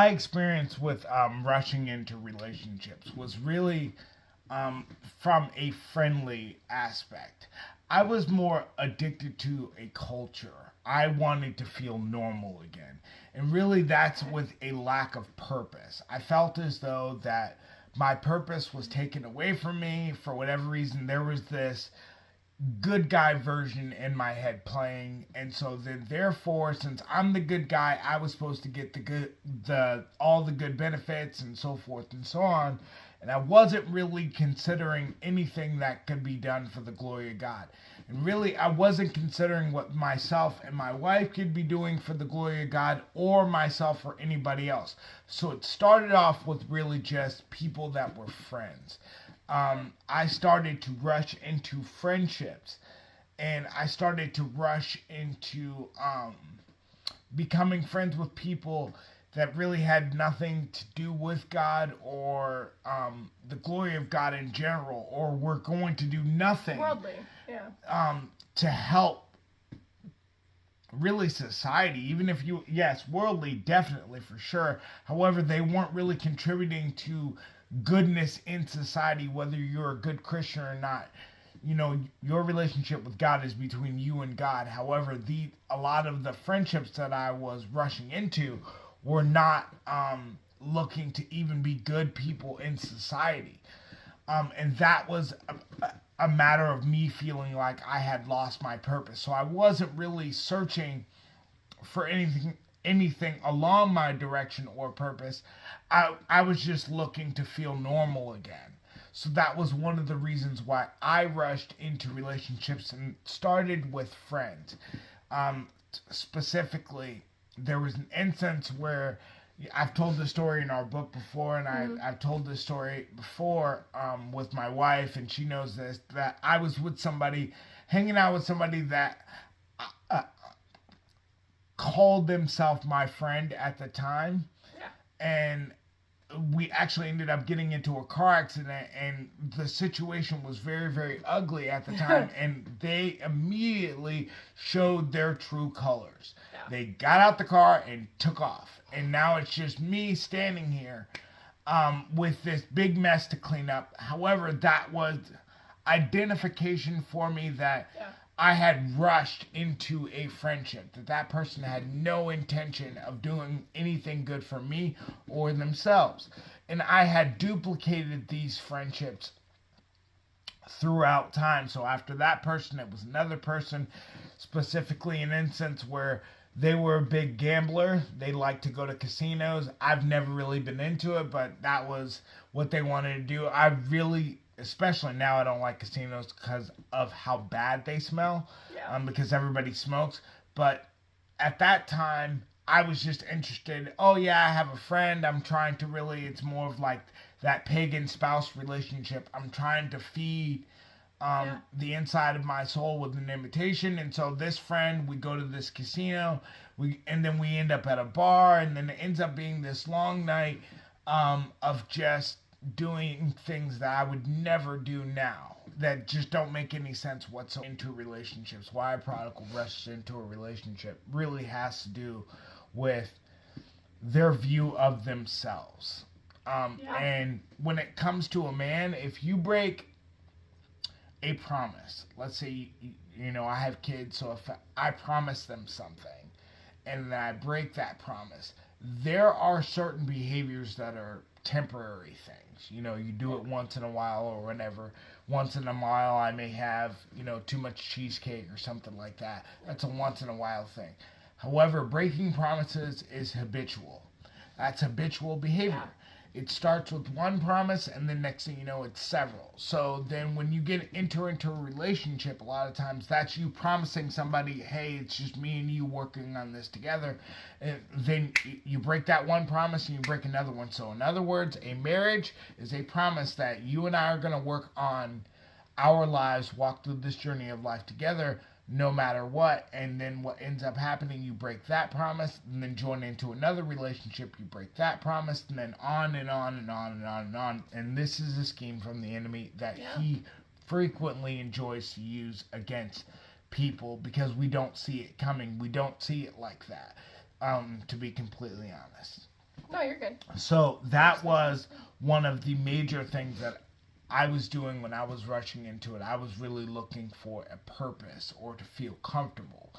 My experience with rushing into relationships was really from a friendly aspect. I was more addicted to a culture. I wanted to feel normal again. And really, that's with a lack of purpose. I felt as though that my purpose was taken away from me for whatever reason. There was this good guy version in my head playing, and so then therefore, since I'm the good guy, I was supposed to get the all the good benefits and so forth and so on, and I wasn't really considering anything that could be done for the glory of God. And really, I wasn't considering what myself and my wife could be doing for the glory of God, or myself or anybody else. So it started off with really just people that were friends. I started to rush into friendships, and I started to rush into becoming friends with people that really had nothing to do with God or the glory of God in general, or were going to do nothing Worldly, yeah. To help really society. Even if you, yes, worldly, definitely for sure. However, they weren't really contributing to goodness in society, whether you're a good Christian or not. You know, your relationship with God is between you and God. However, a lot of the friendships that I was rushing into were not looking to even be good people in society. And that was a matter of me feeling like I had lost my purpose. So I wasn't really searching for anything along my direction or purpose. I was just looking to feel normal again. So that was one of the reasons why I rushed into relationships and started with friends. Specifically, there was an instance where I've told the story in our book before, and I've told this story before with my wife, and she knows this, that I was with somebody, hanging out with somebody that uh, called themselves my friend at the time. Yeah. And we actually ended up getting into a car accident, and the situation was very, very ugly at the time, and they immediately showed their true colors. Yeah. They got out the car and took off, and now it's just me standing here with this big mess to clean up. However, that was identification for me that I had rushed into a friendship, that person had no intention of doing anything good for me or themselves. And I had duplicated these friendships throughout time. So after that person, it was another person, specifically an instance where they were a big gambler. They liked to go to casinos. I've never really been into it, but that was what they wanted to do. I really, especially now, I don't like casinos because of how bad they smell. Yeah. Because everybody smokes. But at that time, I was just interested. Oh yeah, I have a friend. I'm trying to really. It's more of like that pagan spouse relationship. I'm trying to feed the inside of my soul with an invitation. And so this friend, we go to this casino, and then we end up at a bar, and then it ends up being this long night of just doing things that I would never do now, that just don't make any sense whatsoever into relationships. Why a prodigal rushes into a relationship really has to do with their view of themselves. And when it comes to a man, if you break a promise, let's say, I have kids, so if I promise them something and then I break that promise, there are certain behaviors that are temporary things. You do it once in a while or whenever. Once in a while I may have, too much cheesecake or something like that. That's a once in a while thing. However, breaking promises is habitual. That's habitual behavior. It starts with one promise, and then next thing you know, it's several. So then when you enter into a relationship, a lot of times that's you promising somebody, hey, it's just me and you working on this together. And then you break that one promise and you break another one. So in other words, a marriage is a promise that you and I are going to work on our lives, walk through this journey of life together, no matter what. And then what ends up happening, you break that promise and then join into another relationship, you break that promise, and then on and on and on and on and on. And this is a scheme from the enemy that he frequently enjoys to use against people, because we don't see it coming. We don't see it like that, to be completely honest. No, you're good. So that was one of the major things that I was doing when I was rushing into it. I was really looking for a purpose or to feel comfortable.